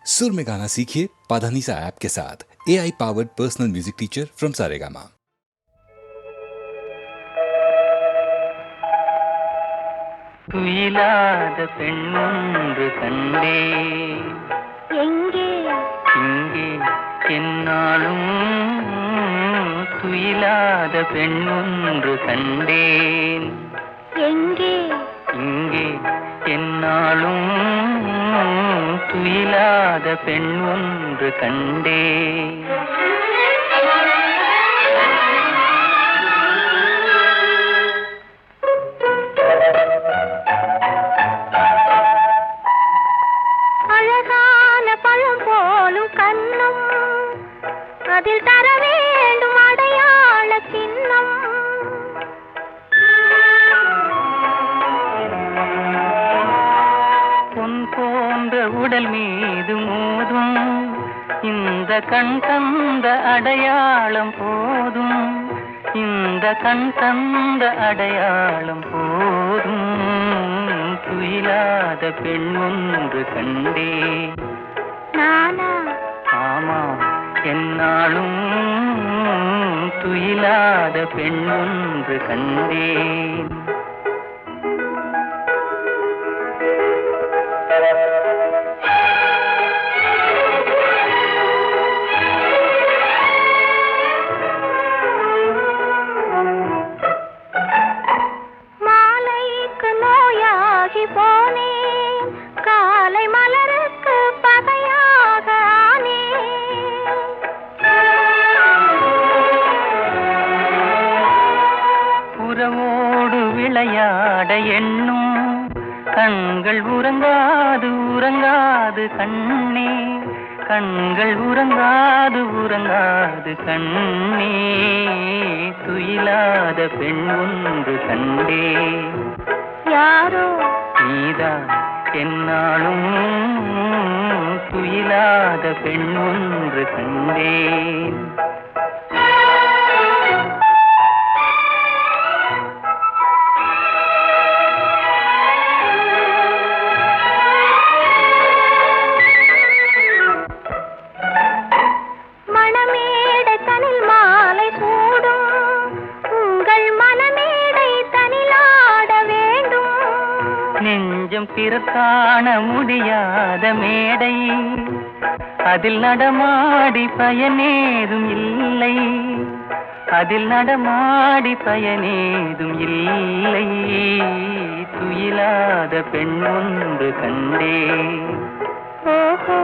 सुर में गाना सीखिए पाधानीसा ऐप के साथ। AI powered personal music teacher from Saregama. துயிலாத பெண்ணொன்று கண்டே எங்கே இங்கே என்னாலும் துயிலாத பெண்ணொன்று கண்டேன் எங்கே இங்கே என்னாலும் துயிலாத பெண்ணொன்று கண்டேன் அழகான பழம் போலும் கண்ணம் அதில் தர வேண்டும் அடையாள சின்னம் பொன் போன்ற உடல் மீது மோதும் இந்த கண் தந்த அடையாளம் போதும் இந்த கண் தந்த அடையாளம் போதும் துயிலாத பெண் ஒன்று கண்டே நானா ஆமா என்னாலும் துயிலாத பெண் ஒன்று கண்டேன் மாலைக்கு நோயாகி போனேன் காலை மலருக்கு பகையாக ஆனேன் உறவோடு விளையாட எண்ணும் கண்கள் உறங்காது உறங்காது கண்ணே கண்கள் உறங்காது உறங்காது கண்ணே துயிலாத பெண் ஒன்று கண்டே யாரோ நீதான் என்னாலும் துயிலாத பெண் ஒன்று கண்டேன் மணமேடை தனில் மாலை சூடும் உங்கள் மனமேடை தனிலாட வேண்டும் நெஞ்சம் பிறர் காண முடியாத மேடை அதில் நடமாடி பயனேதும் இல்லை அதில் நடமாடி பயனேதும் இல்லை துயிலாத பெண் ஒன்று கண்டே ஓஹோ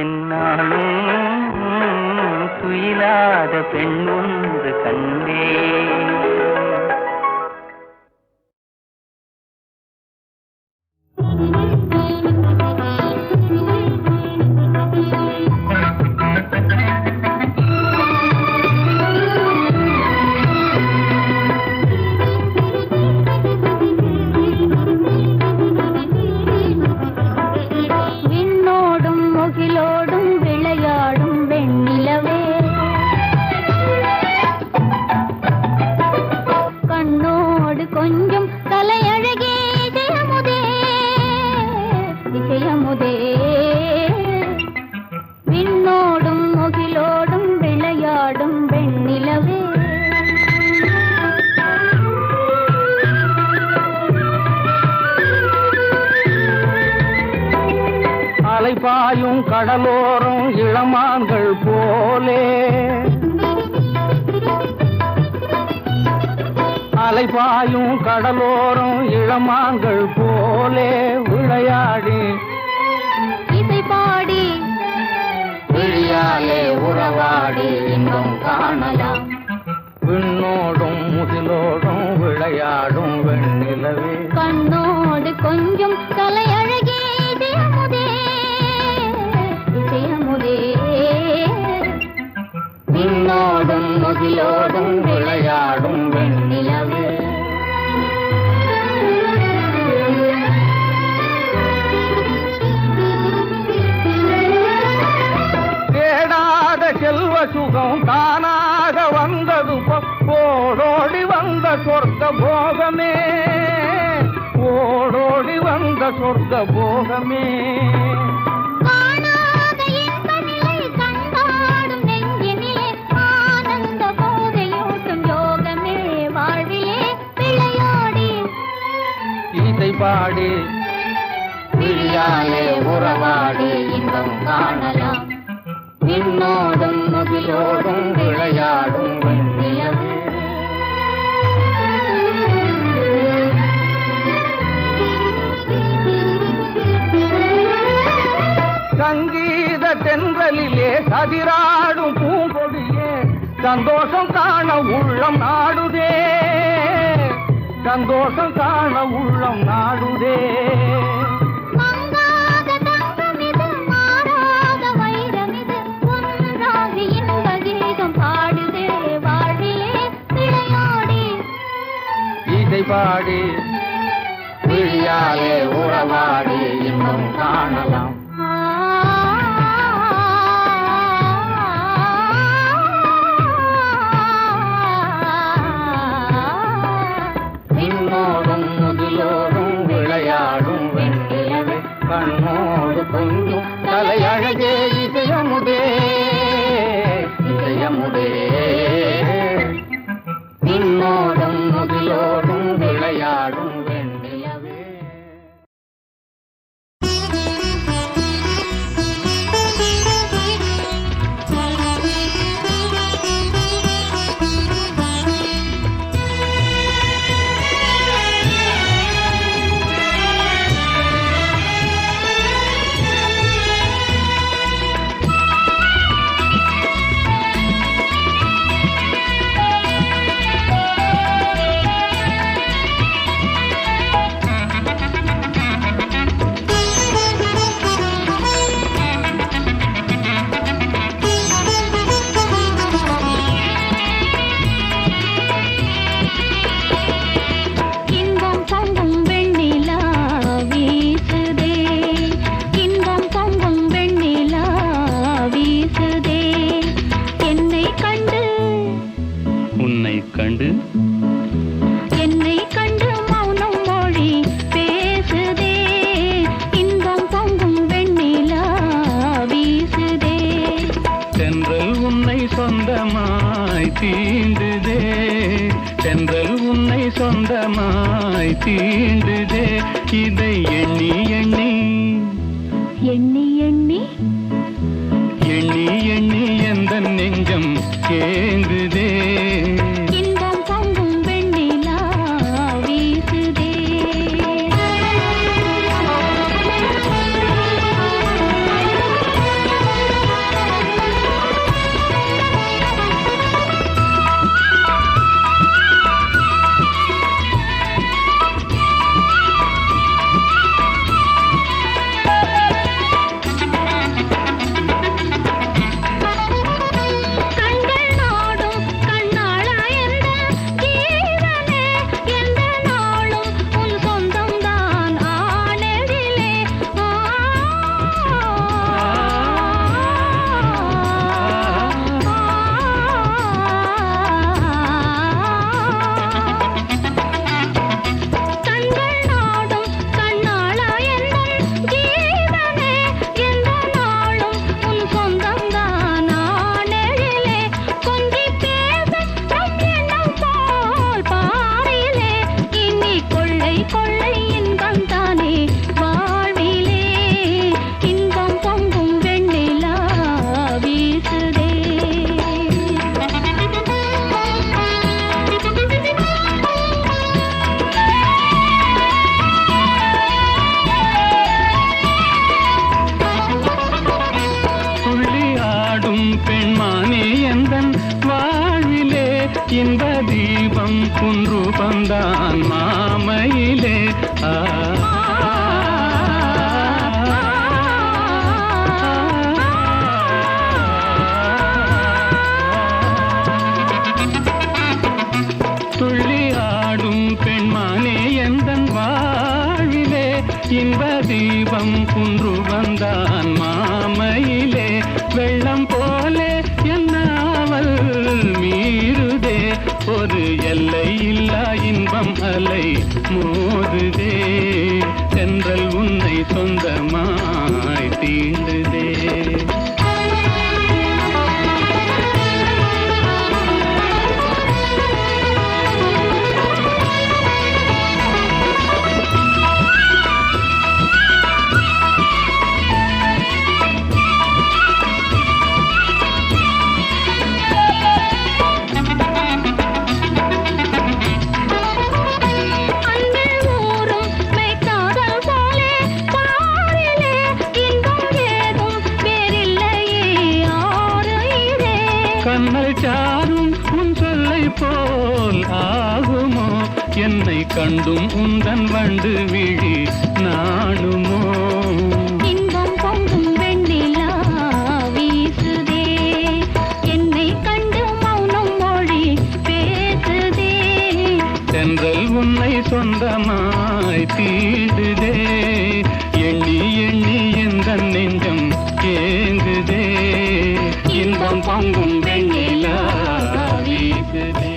என்னாலும் துயிலாத பெண் ஒன்று கண்டே விண்ணோடும் முகிலோடும் விளையாடும் வெண்ணிலவே கண்ணோடு கொஞ்சம் தலையழகே இசையமுதே இசையமுதே விண்ணோடும் முகிலோடும் விளையாடும் வெண்ணிலவே அலைபாயும் கடலோரம் இளமான்கள் போலே அலைபாயும் கடலோரம் இளமான்கள் போலே விளையாடி இசை பாடி விழியாலே உறவாடி இன்பம் காணலாம் விண்ணோடும் முகிலோடும் விளையாடும் வெண்ணிலவே கண்ணோடு கொஞ்சம் தலையழகே இசையமுதே இசையமுதே விண்ணோடும் முகிலோடும் விளையாடும் வெண்ணிலவே தேடாத செல்வ சுகம் தானாக வந்தது ஓடோடி வந்த சொர்க்க போகமே ஓடோடி வந்த சொர்க்க போகமே உறவாடி இன்பம் காணலாம். விண்ணோடும் முகிலோடும் விளையாடும் வெண்ணிலவே. சங்கீத தென்றலிலே கதிராடும் பூங்கொடியே சந்தோஷம் காண உள்ளம் நாடுதே, சந்தோஷம் காண உள்ளம் நாடுதே. மங்காத தங்கமிது மாறாத வைரமிது ஒன்றாகி இன்ப கீதம் பாடுதே. வாழ்விலே விளையாடி இசை பாடி விழியாலே உறவாடி இன்பம் காணலாம். விண்ணோடும் முகிலோடும் விளையாடும் வெண்ணிலவே கண்ணோடு கொஞ்சம் தலையழகே இதயமுதே, இதயமுதே. விண்ணோடும் முகிலோடும் விளையாடும் வெண்ணிலவே. தீண்டுதே தென்றல் உன்னை சொந்தமாய் தீண்டுதே இதை எண்ணி எண்ணி எண்ணி எண்ணி எண்ணி எண்ணி எந்த நெஞ்சம் ஏங்குதே இன்பம் பொங்கும் வெண்ணிலா வீசுதே இன்ப தீபம் குன்று பந்தான் மாமையிலே துள்ளி ஆடும் பெண்மானே எந்தன் வாழ்விலே இன்ப தீபம் குன்று வந்தான் மாமையிலே வெள்ளம் போலே என்னாவல் மீறுதே ஒரு எல்லை இல்லா இன்பம் அலை மோதுதே தென்றல் உன்னை சொந்தமாய் தீண்டுதே கண்ணல் சாரும் உன் சொல்லை போல் ஆகுமோ என்னை கண்டும் உந்தன் வண்டு விழி நாடுமோ இன்பம் பொங்கும் வெண்ணிலா வீசுதே என்னை கண்டு மௌனம் மொழி பேசுதே தென்றல் உன்னை சொந்தமாய் தீடுதே எண்ணி எண்ணி எந்த நெஞ்சம் ஏங்குதே இன்பம் பொங்கும் வெண்ணிலா வீசுதே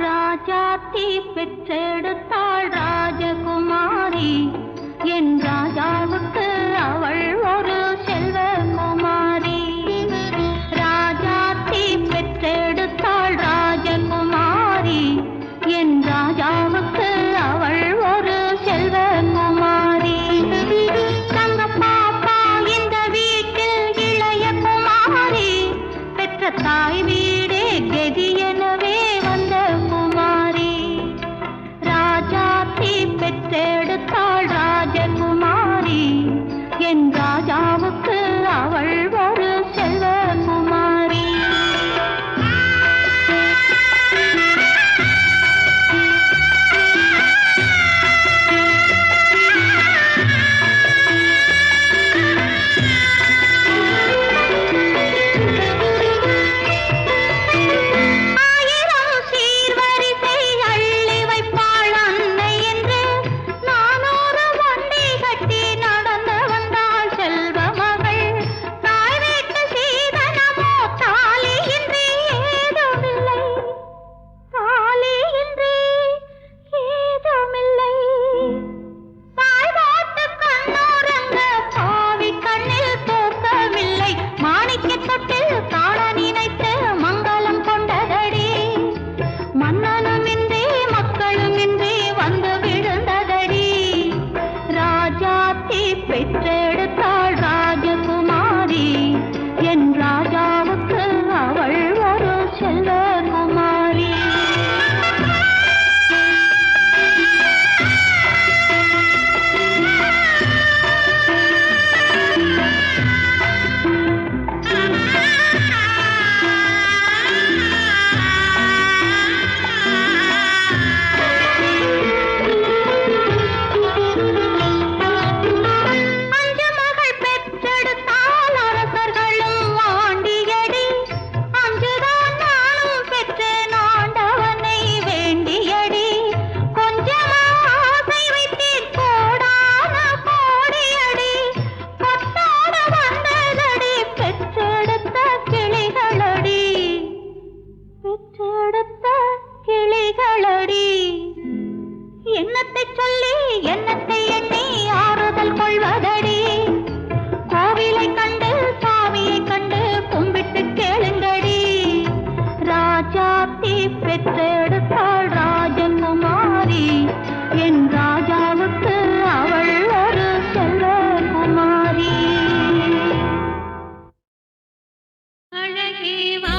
ராஜாத்தி பெற்றெடுத்தாள் ராஜகுமாரி என் ராஜாவுக்கு அவள் ஒரு செல்வகுமாரி ராஜாத்தி பெற்றெடுத்தாள் ராஜகுமாரி என் ராஜாவுக்கு அவள் ஒரு செல்வகுமாரி தங்க பாப்பா இந்த வீட்டில் இளைய குமாரி பெற்ற தாய் வீடே கெதி எனவே வந்த குமாரி ராஜாத்தி பெற்றெடுத்தாள் ராஜகுமாரி என் ராஜாவுக்கு அவள் ஒரு செல்வகுமாரி பெற்றெடுத்தாள் ராஜகுமாரி என் ராஜாவுக்கு அவள் ஒரு செல்வகுமாரி என்னத்தை சொல்லி என்னத்தை எண்ணி ஆறுதல் கொள்வதடி கோவிலை கண்டு சாமியை கண்டு கும்பிட்டு கேளுங்கடி ராஜாத்தி பெற்றெடுத்தாள் ராஜகுமாரி என் ராஜாவுக்கு அவள் ஒரு செல்வகுமாரி அழகே வா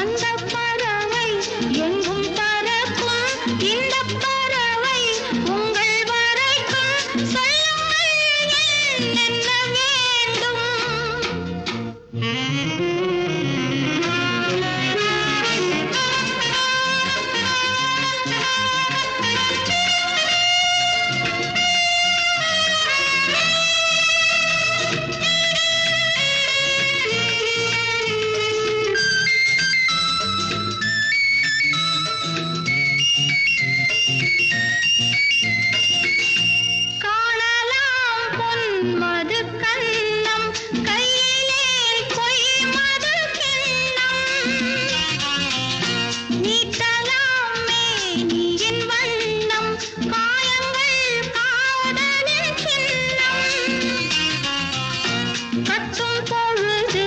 அந்த பறவை எங்கும் பறக்கும். இந்த பறவை உங்கள் வரைக்கும். சொல்லுங்கள் என்ன வேண்டும்? காணலாம் பொன்மது கன்னம், கையிலே பொய்மது கிண்ணம். நீட்டலாம் மேனியின் வண்ணம், காயங்கள் காதலின் சின்னம். கத்தும் பொழுது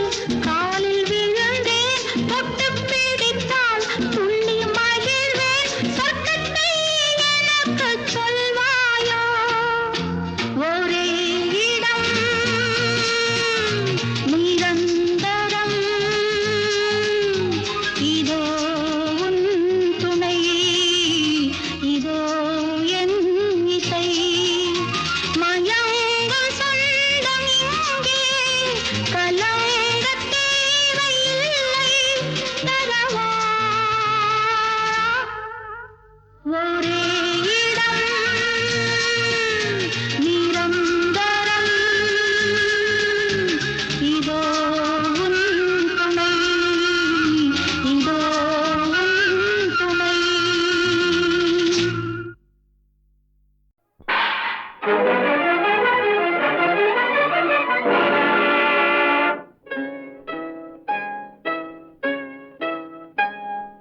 காலில் விழுந்தேன், தொட்டுப் பிடித்தால் துள்ளி மகிழ்வேன். சொர்க்கத்தை எனக்குச் சொல்வாயோ? ஒரே இடம் நிரந்தரம், இதோ உன் துணை, இதோ என் இசை. மயங்கும் சொந்தம் இங்கே, கலங்கத் தேவையில்லை. தரவா ஒரே இடம் நிரந்தரம், இதோ உன் துணை, இதோ உன் துணை.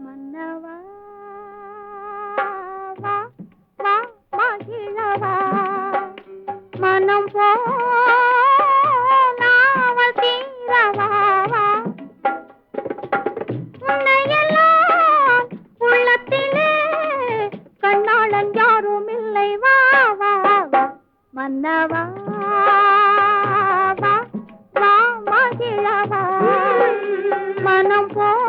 மன்னவா வா வா மகிழவா, மனம் போனாவல் தீரவா வா. உன்னையெல்லாம் உள்ளத்திலே கண்ணாளன் யாரும் இல்லை. வா வா வா மன்னவா வா வா மகிழவா, மனம் போனாவல்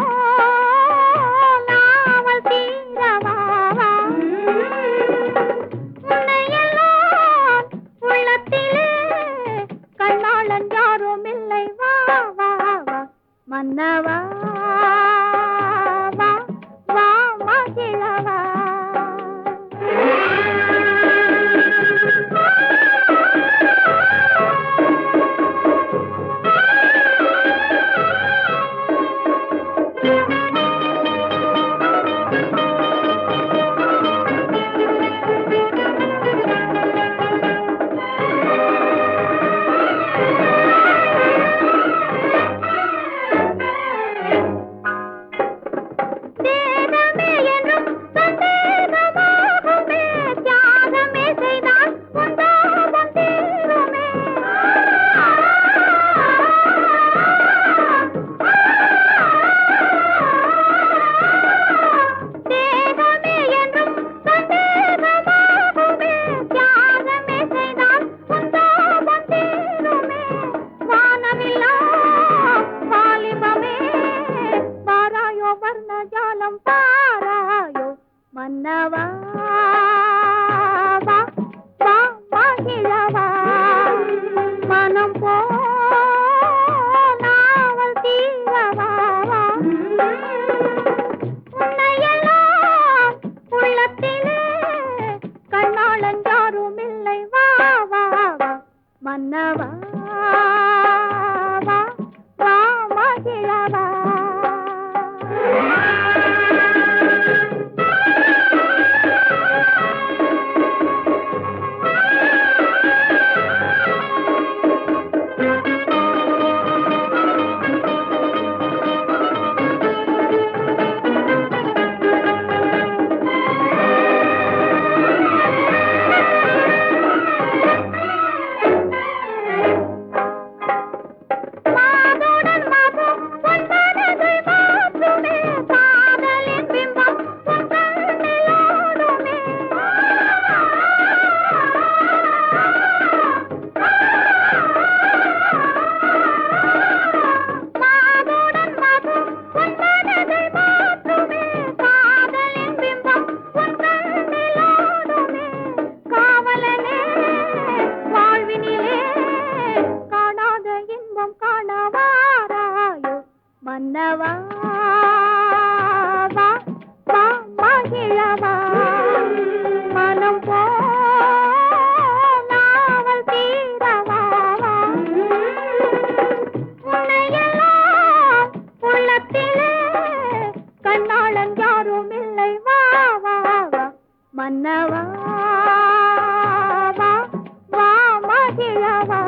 தீரவா வா. உன்னையெல்லாம் உள்ளத்திலே கண்ணாளன் யாரும் இல்லை. வா வா வா மன்னவா வா வா மகிழவா. தேவமே என்றும் சந்தேகமாகுமே, தியாகமே செய்தால் உண்டாகும் தீருமே. தேவமே என்றும் சந்தேகமாகுமே, தியாகமே செய்தால் உண்டாகும் தீருமே. வானமில்லா வாலிபமே, பாராயோ வர்ண ஜாலம் பாராயோ. மன்னவா வா வா மகிழவா, மனம் போனாவல் தீரவா வா. உன்னையெல்லாம் உள்ளத்திலே கண்ணாளன் யாரும் இல்லை. வா வா வா மன்னவா வா வா மகிழவா. கண்ணாளன் யாரும் இல்லை வா வா வா மன்னவா வா வா மகிழவா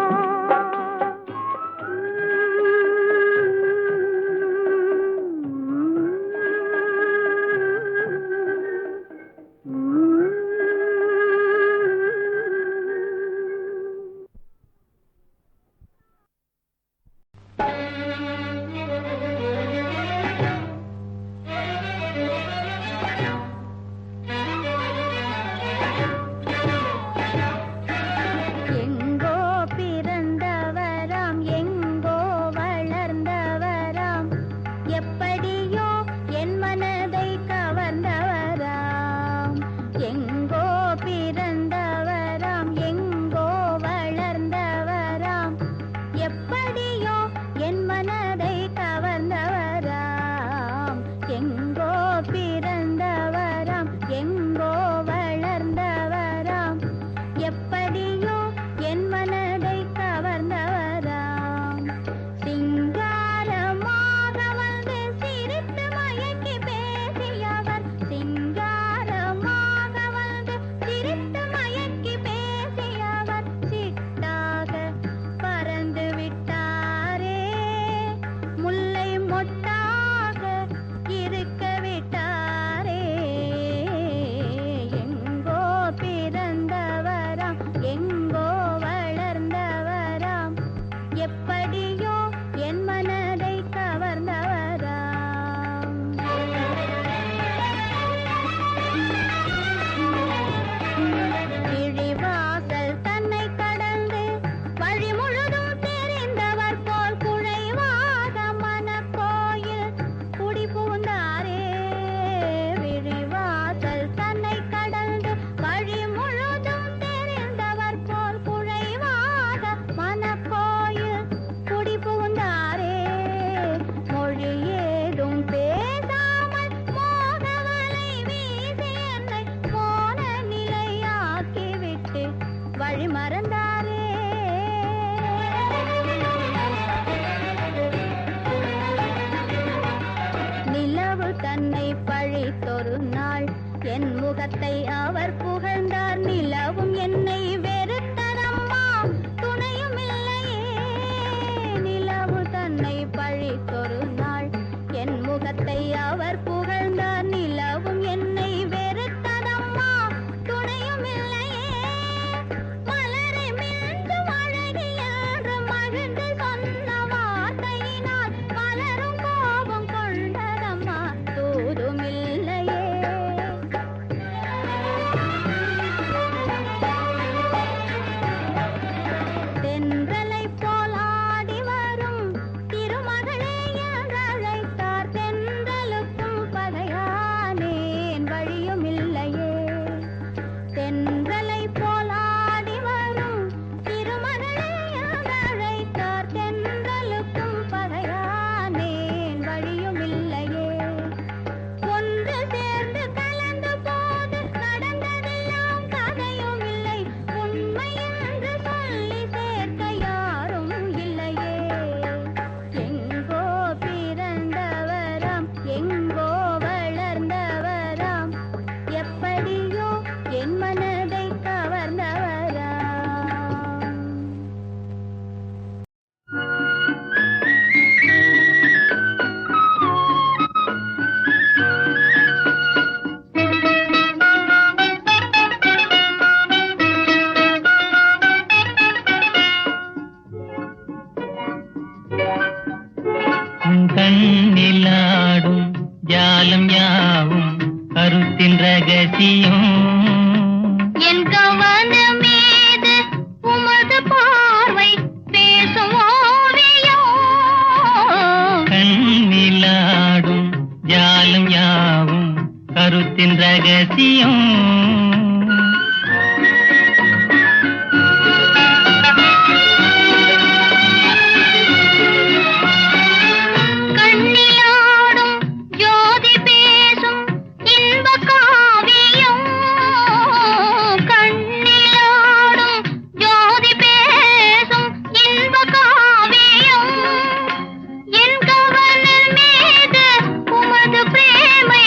பிரேமை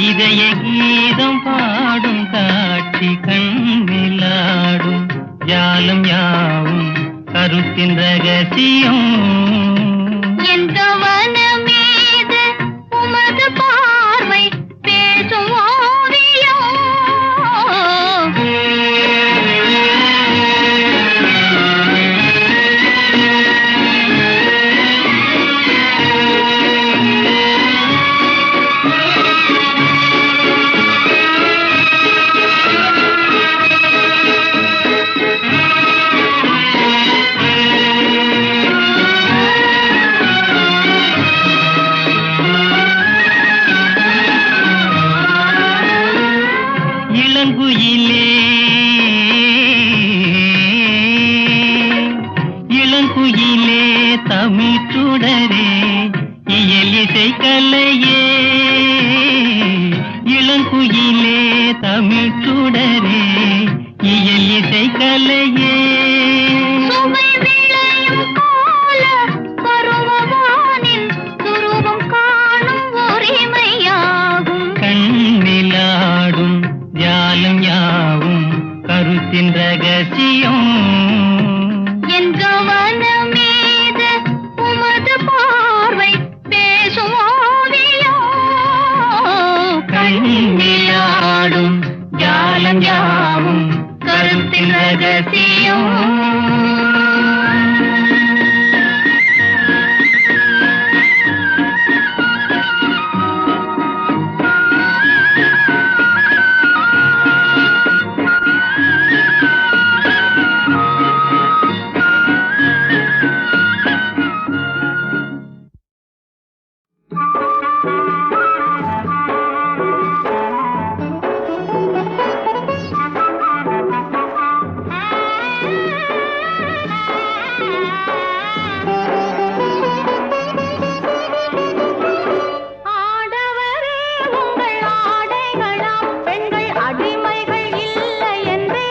இதய கீதம் பாடும் காட்சி கண்ணிலாடும் ஜாலம் யாவும் கருத்தின் ரகசியம் எந்த வனமீது உமது பார்வை பேசும் ஓவியம் இளங்குயிலே தமிழ் சுடரே இயலிசை கலையே இளங்குயிலே தமிழ் சுடரே இயலிசை கலையே சுவை விளையும் கால பருவவானின் துருவம் காணும் உரிமையாகும் கண்ணிலாடும் ஜாலம் யாவும் கருத்தின் ரகசியம் என் கவனமீது உமது பார்வை பேசும் ஓவியம் கண்ணிலாடும் ஜாலம் யாவும் கருத்தின் ரகசியம் ஆடவரே உங்கள் ஆடைகளாம் பெண்கள் அடிமைகள் இல்லை என்றே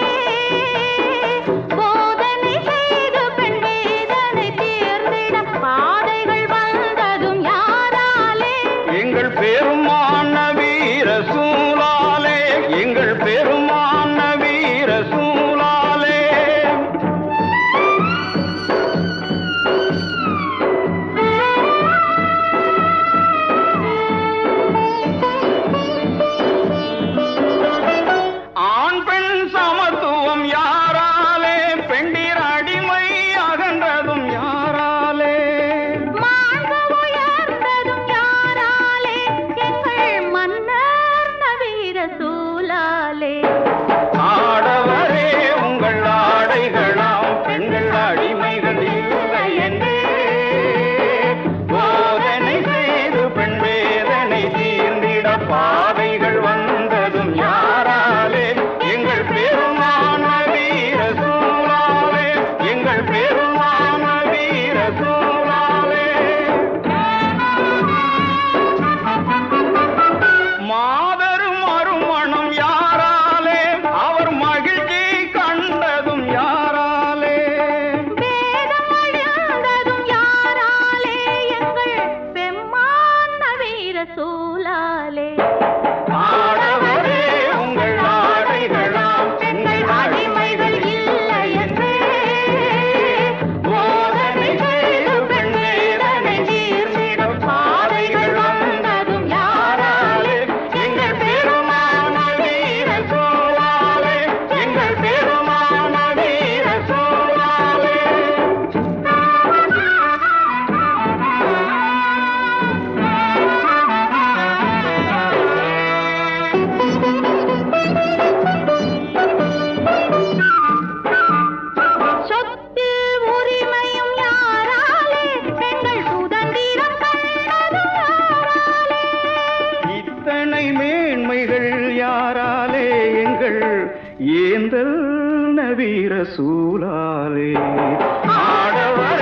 போதனை செய்து பெண் வேதனை தீர்ந்திட பாதைகள் வந்ததும் யாராலே எங்கள் பெருமான வீர சூலாலே எங்கள் பெருமான வீர சூலாலே ஆண் பெண் சமத்துவம் யாராலே பெண்டிர் அடிமை அகன்றதும் யாராலே மாண்பு உயர்ந்ததும் யாராலே எங்கள் மன்னர் நவீர சூலாலே ஆடவரே உங்கள் ஆடைகளாம் பெண்கள் அடிமைகள் இல்லை என்றே போதனை செய்து பெண் வேதனை தீர்ந்திட பாதைகள் வந்ததும் யாராலே எங்கள் பெருமான வீர சூலாலே எங்கள் பெருமான வீர சூலாலே மாதரும் மறுமணம் யாராலே அவர் மகிழ்ச்சி கண்டதும் யாராலே வேதம் அழிந்ததும் யாராலே எங்கள் பெம்மான் நவீர சூலாலே ஆடவரே உங்கள் ஆடைகளாம் பெண்கள் அடிமைகள் இல்லை என்றே போதனை செய்து பெண் வேதனை தீர்ந்திட பாதைகள் வந்ததும் யாராலே எங்கள் பெருமான வீர சூலாலே எங்கள் பெருமான வீர சூலாலே சொத்தில் உரிமையும் யாராலே பெண்கள் சுதந்திரம் கண்டதும் யாராலே இத்தனை மேன்மைகள் யாராலே எங்கள் ஏந்தல் நவீர சூலாலே ஆடவர்